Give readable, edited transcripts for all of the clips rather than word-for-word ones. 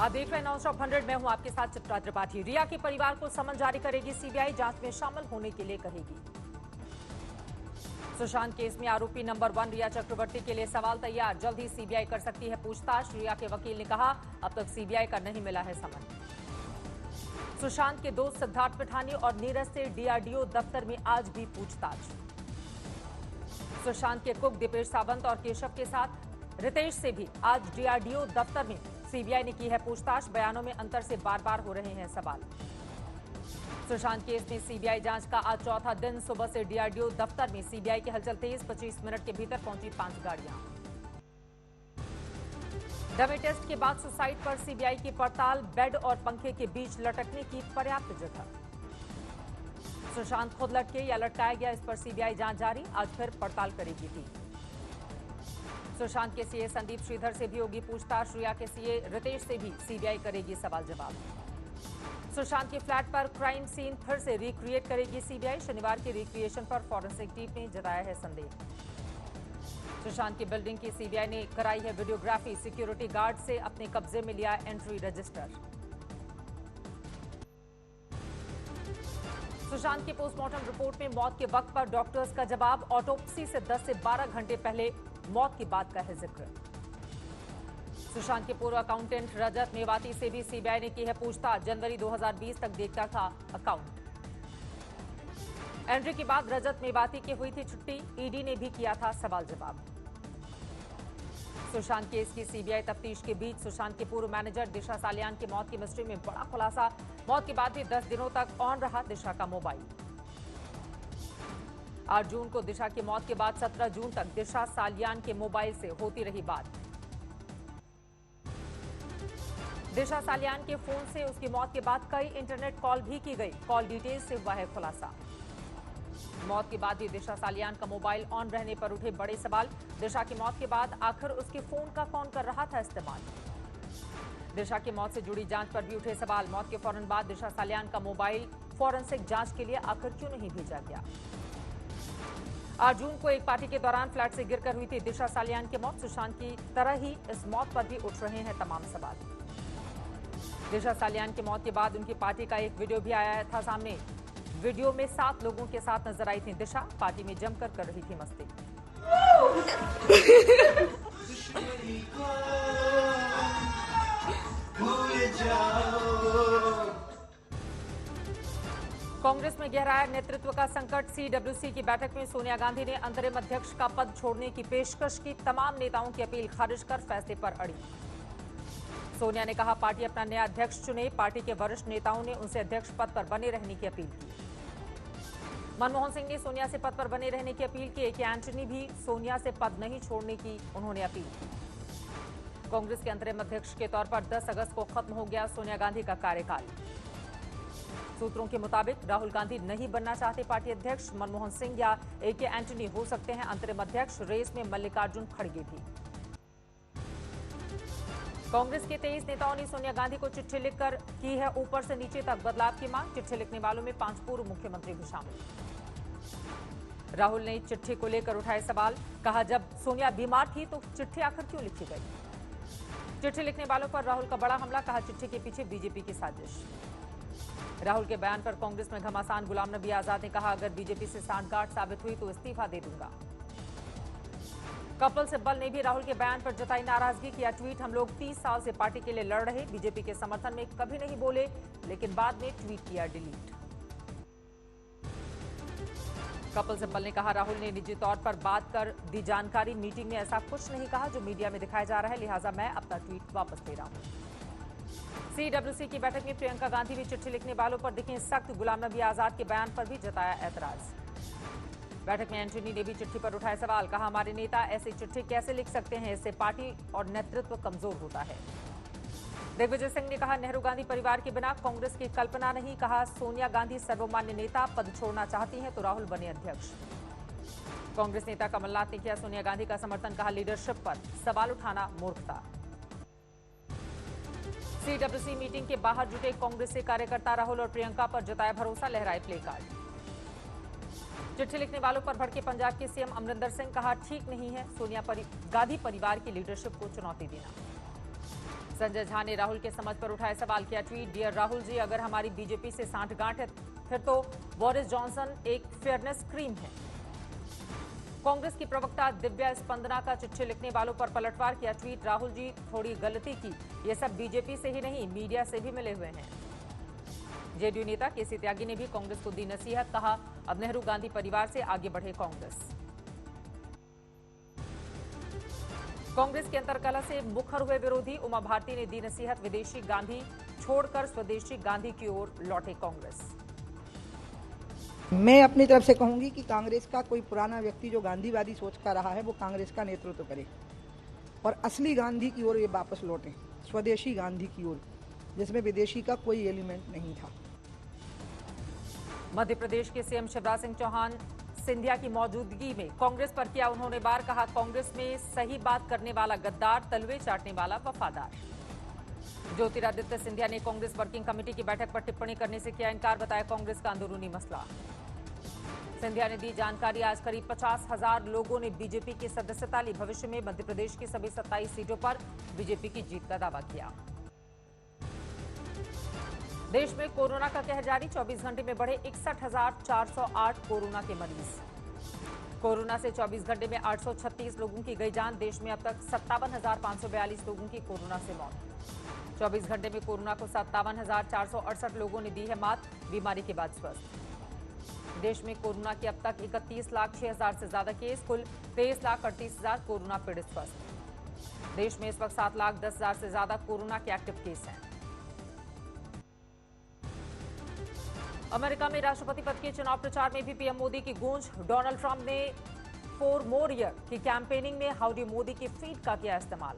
आप देख रहे हैं नॉनस्टॉप 100 में हूं आपके साथ चित्रा त्रिपाठी। रिया के परिवार को समन जारी करेगी सीबीआई, जांच में शामिल होने के लिए कहेगी। सुशांत केस में आरोपी नंबर 1 रिया चक्रवर्ती के लिए सवाल तैयार, जल्द ही सीबीआई कर सकती है पूछताछ। रिया के वकील ने कहा अब तक सीबीआई का नहीं मिला है समन। सुशांत के दोस्त सिद्धार्थ पिठानी और नीरज से डीआरडीओ दफ्तर में आज भी पूछताछ। सुशांत के कुक दीपेश सावंत और केशव के साथ रितेश से भी आज डीआरडीओ दफ्तर में सीबीआई ने की है पूछताछ। बयानों में अंतर से बार बार हो रहे हैं सवाल। सुशांत केस में सीबीआई जांच का आज चौथा दिन। सुबह से डीआरडीओ दफ्तर में सीबीआई की हलचल तेज। 25 मिनट के भीतर पहुंची 5 गाड़ियां। डमी टेस्ट के बाद सुसाइड पर सीबीआई की पड़ताल, बेड और पंखे के बीच लटकने की पर्याप्त जगह। सुशांत खुद लटके या लटकाया गया, इस पर सीबीआई जांच जारी, आज फिर पड़ताल करेगी टीम। सुशांत के सीए संदीप श्रीधर से भी होगी पूछताछ। रिया के सीए रितेश से भी सीबीआई करेगी सवाल जवाब। सुशांत के फ्लैट पर क्राइम सीन फिर से रिक्रिएट करेगी सीबीआई। शनिवार के रिक्रिएशन पर फॉरेंसिक टीम ने जताया है संदेह। सुशांत की बिल्डिंग की सीबीआई ने कराई है वीडियोग्राफी। सिक्योरिटी गार्ड से अपने कब्जे में लिया एंट्री रजिस्टर। सुशांत की पोस्टमार्टम रिपोर्ट में मौत के वक्त पर डॉक्टर्स का जवाब। ऑटोप्सी से 10 से 12 घंटे पहले मौत की बात का है जिक्र। सुशांत के पूर्व अकाउंटेंट रजत मेवाती से भी सीबीआई ने की है पूछताछ। जनवरी 2020 तक देखता था अकाउंट। एंट्री के बाद रजत मेवाती की हुई थी छुट्टी। ईडी ने भी किया था सवाल जवाब। सुशांत केस की सीबीआई तफ्तीश के बीच सुशांत के पूर्व मैनेजर दिशा सालियान की मौत की मिस्ट्री में बड़ा खुलासा। मौत के बाद भी 10 दिनों तक ऑन रहा दिशा का मोबाइल। 8 जून को दिशा की मौत के बाद 17 जून तक दिशा सालियान के मोबाइल से होती रही बात। दिशा सालियान के फोन से उसकी मौत के बाद कई इंटरनेट कॉल भी की गई। कॉल डिटेल से हुआ है खुलासा। मौत के बाद भी दिशा सालियान का मोबाइल ऑन रहने पर उठे बड़े सवाल। दिशा की मौत के बाद आखिर उसके फोन का कौन कर रहा था इस्तेमाल। दिशा की मौत से जुड़ी जांच पर भी उठे सवाल। मौत के फौरन बाद दिशा सालियान का मोबाइल फॉरेंसिक जांच के लिए आखिर क्यों नहीं भेजा गया। 8 जून को एक पार्टी के दौरान फ्लैट से गिरकर हुई थी दिशा सालियान की मौत। सुशांत की तरह ही इस मौत पर भी उठ रहे हैं तमाम सवाल। दिशा सालियान की मौत के बाद उनकी पार्टी का एक वीडियो भी आया था सामने। वीडियो में 7 लोगों के साथ नजर आई थी दिशा। पार्टी में जमकर कर रही थी मस्ती। कांग्रेस में गहराया नेतृत्व का संकट। सीडब्ल्यूसी की बैठक में सोनिया गांधी ने अंतरिम अध्यक्ष का पद छोड़ने की पेशकश की। तमाम नेताओं की अपील खारिज कर फैसले पर अड़ी। सोनिया ने कहा पार्टी अपना नया अध्यक्ष चुने। पार्टी के वरिष्ठ नेताओं ने उनसे अध्यक्ष पद पर बने रहने की अपील की। मनमोहन सिंह ने सोनिया से पद पर बने रहने की अपील की। एके एंटनी भी सोनिया से पद नहीं छोड़ने की उन्होंने अपील की। कांग्रेस के अंतरिम अध्यक्ष के तौर पर 10 अगस्त को खत्म हो गया सोनिया गांधी का कार्यकाल। सूत्रों के मुताबिक राहुल गांधी नहीं बनना चाहते पार्टी अध्यक्ष। मनमोहन सिंह या एके एंटनी हो सकते हैं अंतरिम अध्यक्ष। रेस में मल्लिकार्जुन खड़गे भी। कांग्रेस के 23 नेताओं ने सोनिया गांधी को चिट्ठी लिखकर की है ऊपर से नीचे तक बदलाव की मांग। चिट्ठी लिखने वालों में 5 पूर्व मुख्यमंत्री भी शामिल। राहुल ने चिट्ठी को लेकर उठाए सवाल। कहा जब सोनिया बीमार थी तो चिट्ठी आखिर क्यों लिखी गई। चिट्ठी लिखने वालों पर राहुल का बड़ा हमला। कहा चिट्ठी के पीछे बीजेपी की साजिश। राहुल के बयान पर कांग्रेस में घमासान। गुलाम नबी आजाद ने कहा अगर बीजेपी से सांठगांठ साबित हुई तो इस्तीफा दे दूंगा। कपिल सिब्बल ने भी राहुल के बयान पर जताई नाराजगी। किया ट्वीट हम लोग 30 साल से पार्टी के लिए लड़ रहे, बीजेपी के समर्थन में कभी नहीं बोले, लेकिन बाद में ट्वीट किया डिलीट। कपिल सिब्बल ने कहा राहुल ने निजी तौर पर बात कर दी जानकारी। मीटिंग में ऐसा कुछ नहीं कहा जो मीडिया में दिखाया जा रहा है, लिहाजा मैं अपना ट्वीट वापस ले रहा हूं। सीडब्ल्यूसी की बैठक में प्रियंका गांधी भी चिट्ठी लिखने वालों पर दिखे सख्त। गुलाम नबी आजाद के बयान पर भी जताया ऐतराज। बैठक में एंटनी ने भी चिट्ठी पर उठाए सवाल। कहा हमारे नेता ऐसी चिट्ठी कैसे लिख सकते हैं, इससे पार्टी और नेतृत्व कमजोर होता है। दिग्विजय सिंह ने कहा नेहरू गांधी परिवार के बिना कांग्रेस की कल्पना नहीं। कहा सोनिया गांधी सर्वमान्य नेता, पद छोड़ना चाहती हैं तो राहुल बने अध्यक्ष। कांग्रेस नेता कमलनाथ ने किया सोनिया गांधी का समर्थन। कहा लीडरशिप पर सवाल उठाना मूर्खता। सीडब्ल्यूसी मीटिंग के बाहर जुटे कांग्रेस से कार्यकर्ता राहुल और प्रियंका पर जताया भरोसा। लहराए प्ले कार्ड। चिट्ठी लिखने वालों पर भड़के पंजाब के सीएम अमरिंदर सिंह। कहा ठीक नहीं है सोनिया गांधी परिवार की लीडरशिप को चुनौती देना। संजय झा ने राहुल के समझ पर उठाए सवाल, किया ट्वीट, डियर राहुल जी, अगर हमारी बीजेपी से सांठगांठ है फिर तो बोरिस जॉनसन एक फेयरनेस क्रीम है। कांग्रेस की प्रवक्ता दिव्या स्पंदना का चिट्ठी लिखने वालों पर पलटवार, किया ट्वीट, राहुल जी थोड़ी गलती की, ये सब बीजेपी से ही नहीं मीडिया से भी मिले हुए हैं। जेडीयू नेता केसी त्यागी ने भी कांग्रेस को दी नसीहत, कहा अब नेहरू गांधी परिवार से आगे बढ़े कांग्रेस। कांग्रेस के अंतरकलह से मुखर हुए विरोधी, उमा भारती ने दी नसीहत, विदेशी गांधी छोड़कर स्वदेशी गांधी की ओर लौटे कांग्रेस। मैं अपनी तरफ से कहूंगी कि कांग्रेस का कोई पुराना व्यक्ति जो गांधीवादी सोच का रहा है वो कांग्रेस का नेतृत्व करे और असली गांधी की ओर ये वापस लौटे, स्वदेशी गांधी की ओर, जिसमें विदेशी का कोई एलिमेंट नहीं था। मध्य प्रदेश के सीएम शिवराज सिंह चौहान सिंधिया की मौजूदगी में कांग्रेस पर किया उन्होंने वार, कहा कांग्रेस में सही बात करने वाला गद्दार, तलवे चाटने वाला वफादार। ज्योतिरादित्य सिंधिया ने कांग्रेस वर्किंग कमेटी की बैठक पर टिप्पणी करने से किया इनकार, बताया कांग्रेस का अंदरूनी मसला। सिंधिया ने दी जानकारी, आज करीब 50,000 लोगों ने बीजेपी की सदस्यता ली, भविष्य में मध्य प्रदेश की सभी 27 सीटों पर बीजेपी की जीत का दावा किया। देश में कोरोना का कहर जारी, 24 घंटे में बढ़े 61,408 कोरोना के मरीज। कोरोना से 24 घंटे में 836 लोगों की गई जान, देश में अब तक 57,542 लोगों की कोरोना से मौत। 24 घंटे में कोरोना को 57,468 लोगों ने दी है मात, बीमारी के बाद स्वस्थ। देश में कोरोना के अब तक 31,06,000 से ज्यादा केस, कुल 23,38,000 कोरोना पीड़ित स्वस्थ। देश में इस वक्त 7,10,000 से ज्यादा कोरोना के एक्टिव केस हैं। अमेरिका में राष्ट्रपति पद के चुनाव प्रचार में भी पीएम मोदी की गूंज, डोनाल्ड ट्रंप ने 4 मोर ईयर की कैंपेनिंग में हाउडी मोदी की फीड का किया इस्तेमाल।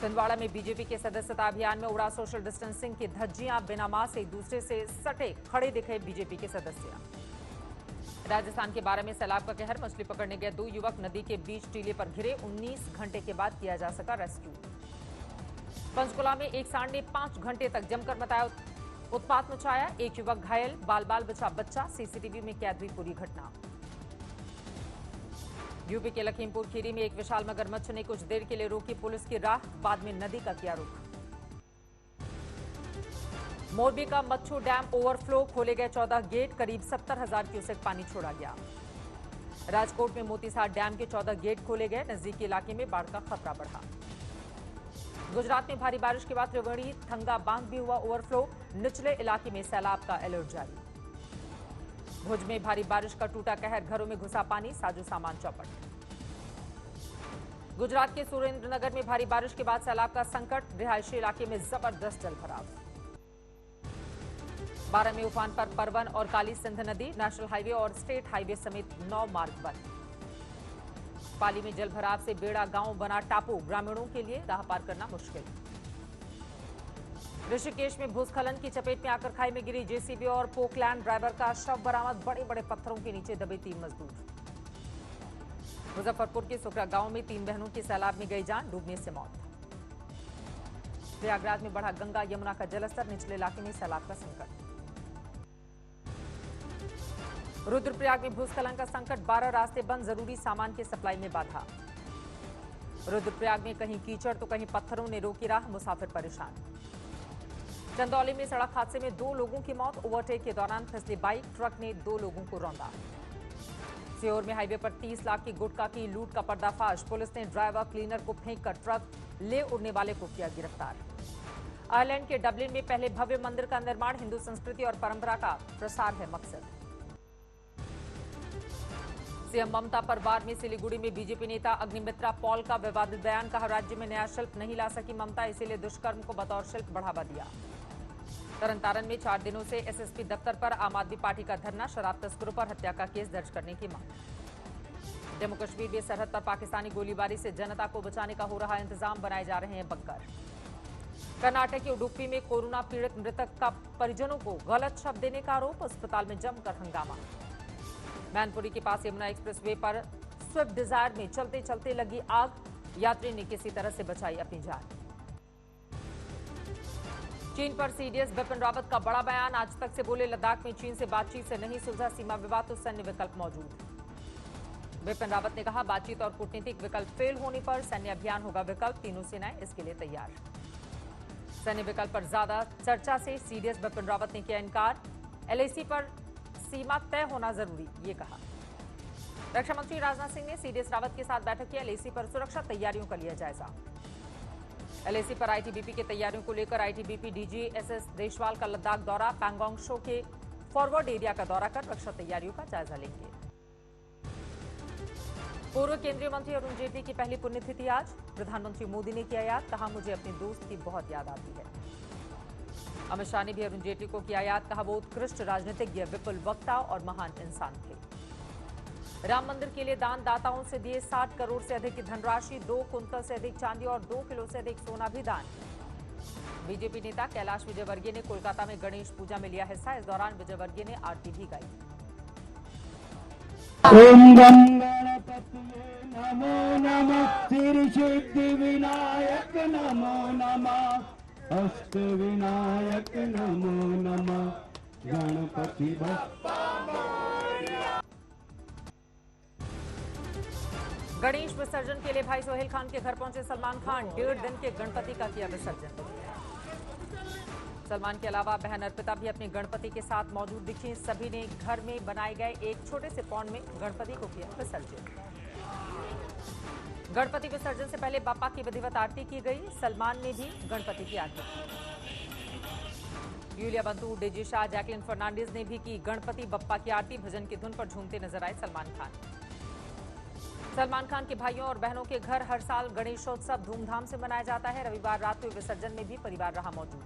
छिंदवाड़ा में बीजेपी के सदस्यता अभियान में उड़ा सोशल डिस्टेंसिंग की धज्जियां, बिना मास्क एक दूसरे से सटे खड़े दिखे बीजेपी के सदस्य। राजस्थान के बारह में सैलाब का कहर, मछली पकड़ने गए 2 युवक नदी के बीच टीले पर घिरे, 19 घंटे के बाद किया जा सका रेस्क्यू। पंचकुला में एक सांड ने 5 घंटे तक जमकर मचाया उत्पात मचाया, 1 युवक घायल, बाल बाल बचा बच्चा, सीसीटीवी में कैद हुई पूरी घटना। यूपी के लखीमपुर खीरी में एक विशाल मगरमच्छ ने कुछ देर के लिए रोकी पुलिस की राह, बाद में नदी का किया रुख। मोरबी का मच्छू डैम ओवरफ्लो, खोले गए 14 गेट, करीब 70,000 क्यूसेक पानी छोड़ा गया। राजकोट में मोतीसार डैम के 14 गेट खोले गए, नजदीकी इलाके में बाढ़ का खतरा बढ़ा। गुजरात में भारी बारिश के बाद त्रिवेणी थंगा बांध भी हुआ ओवरफ्लो, निचले इलाके में सैलाब का अलर्ट जारी। भुज में भारी बारिश का टूटा कहर, घरों में घुसा पानी, साजो सामान चौपट। गुजरात के सुरेंद्रनगर में भारी बारिश के बाद सैलाब का संकट, रिहायशी इलाके में जबरदस्त जलभराव। 12 में उफान पर परवन और काली सिंध नदी, नेशनल हाईवे और स्टेट हाईवे समेत 9 मार्ग बंद। पाली में जलभराव से बेड़ा गांव बना टापू, ग्रामीणों के लिए राह पार करना मुश्किल। ऋषिकेश में भूस्खलन की चपेट में आकर खाई में गिरी जेसीबी और पोकलैंड ड्राइवर का शव बरामद, बड़े बड़े पत्थरों के नीचे दबे 3 मजदूर। मुजफ्फरपुर के सुकरा गांव में 3 बहनों की सैलाब में गई जान, डूबने से मौत। प्रयागराज में बढ़ा गंगा यमुना का जलस्तर, निचले इलाके में सैलाब का संकट। रुद्रप्रयाग में भूस्खलन का संकट, 12 रास्ते बंद, जरूरी सामान की सप्लाई में बाधा। रुद्रप्रयाग में कहीं कीचड़ तो कहीं पत्थरों ने रोकी राह, मुसाफिर परेशान। चंदौली में सड़क हादसे में 2 लोगों की मौत, ओवरटेक के दौरान फिसली बाइक, ट्रक ने 2 लोगों को रौंदा। सीहोर में हाईवे पर 30 लाख की गुटखा की लूट का पर्दाफाश, पुलिस ने ड्राइवर क्लीनर को फेंककर ट्रक ले उड़ने वाले को किया गिरफ्तार। आयरलैंड के डबलिन में पहले भव्य मंदिर का निर्माण, हिंदू संस्कृति और परंपरा का प्रसार है मकसद। सीएम ममता पर वार में सिलीगुड़ी में बीजेपी नेता अग्निमित्रा पॉल का विवादित बयान, कहा राज्य में नया शिल्प नहीं ला सकी ममता, इसीलिए दुष्कर्म को बतौर शिल्प बढ़ावा दिया। तरनतारन में 4 दिनों से एसएसपी दफ्तर पर आम आदमी पार्टी का धरना, शराब तस्करों पर हत्या का केस दर्ज करने की मांग। जम्मू कश्मीर में सरहद पर पाकिस्तानी गोलीबारी से जनता को बचाने का हो रहा इंतजाम, बनाए जा रहे हैं बंकर। कर्नाटक के उडुपी में कोरोना पीड़ित मृतक का परिजनों को गलत शब्द देने का आरोप, अस्पताल में जमकर हंगामा। मैनपुरी के पास यमुना एक्सप्रेसवे पर स्विफ्ट डिजायर में चलते चलते लगी आग, यात्री ने किसी तरह से बचाई अपनी जान। चीन पर सीडीएस बिपिन रावत का बड़ा बयान, आज तक से बोले लद्दाख में चीन से बातचीत से नहीं सुलझा सीमा विवाद तो सैन्य विकल्प मौजूद। विपिन रावत ने कहा, बातचीत और कूटनीतिक विकल्प फेल होने पर सैन्य अभियान होगा विकल्प, तीनों सेनाएं इसके लिए तैयार। सैन्य विकल्प पर ज्यादा चर्चा से सीडीएस विपिन रावत ने किया इनकार। एलएसी पर सीमा तय होना जरूरी, ये कहा। रक्षा मंत्री राजनाथ सिंह ने सीडीएस रावत के साथ बैठक की। एलएसी पर सुरक्षा तैयारियों का लिया जायजा। एलएसी पर आईटीबीपी की तैयारियों को लेकर आईटीबीपी डीजी एसएस देशवाल का लद्दाख दौरा, पैंगोंग शो के फॉरवर्ड एरिया का दौरा कर रक्षा तैयारियों का जायजा लेंगे। पूर्व केंद्रीय मंत्री अरुण जेटली की पहली पुण्यतिथि आज। प्रधानमंत्री मोदी ने किया याद, कहा, मुझे अपने दोस्त की बहुत याद आती है। अमित शाह ने भी अरुण जेटली को किया याद, कहा, वो उत्कृष्ट राजनीतिज्ञ, विपुल वक्ता और महान इंसान थे। राम मंदिर के लिए दान दाताओं से दिए 60 करोड़ से अधिक की धनराशि, 2 कुंतल से अधिक चांदी और 2 किलो से अधिक सोना भी दान। बीजेपी नेता कैलाश विजयवर्गीय ने कोलकाता में गणेश पूजा में लिया हिस्सा। इस दौरान विजयवर्गीय ने आरती भी गाई। ओम गणपतये नमो नमः, सिद्धि सिद्धि विनायक नमो नमः, अष्ट विनायक नमो नमः, गणपति बप्पा। गणेश विसर्जन के लिए भाई सोहेल खान के घर पहुंचे सलमान खान। 1.5 दिन के गणपति का किया विसर्जन। सलमान के अलावा बहन अर्पिता भी अपने गणपति के साथ मौजूद दिखी। सभी ने घर में बनाए गए एक छोटे से पॉन्ड में गणपति को किया विसर्जन। गणपति विसर्जन से पहले बापा की विधिवत आरती की गई। सलमान ने भी गणपति की आरती की। यूलिया बंतू, डेजी शाह, जैकलिन फर्नांडिस ने भी की गणपति बप्पा की आरती। भजन की धुन पर झूमते नजर आए सलमान खान। सलमान खान के भाइयों और बहनों के घर हर साल गणेशोत्सव धूमधाम से मनाया जाता है। रविवार रात हुए विसर्जन में भी परिवार रहा मौजूद।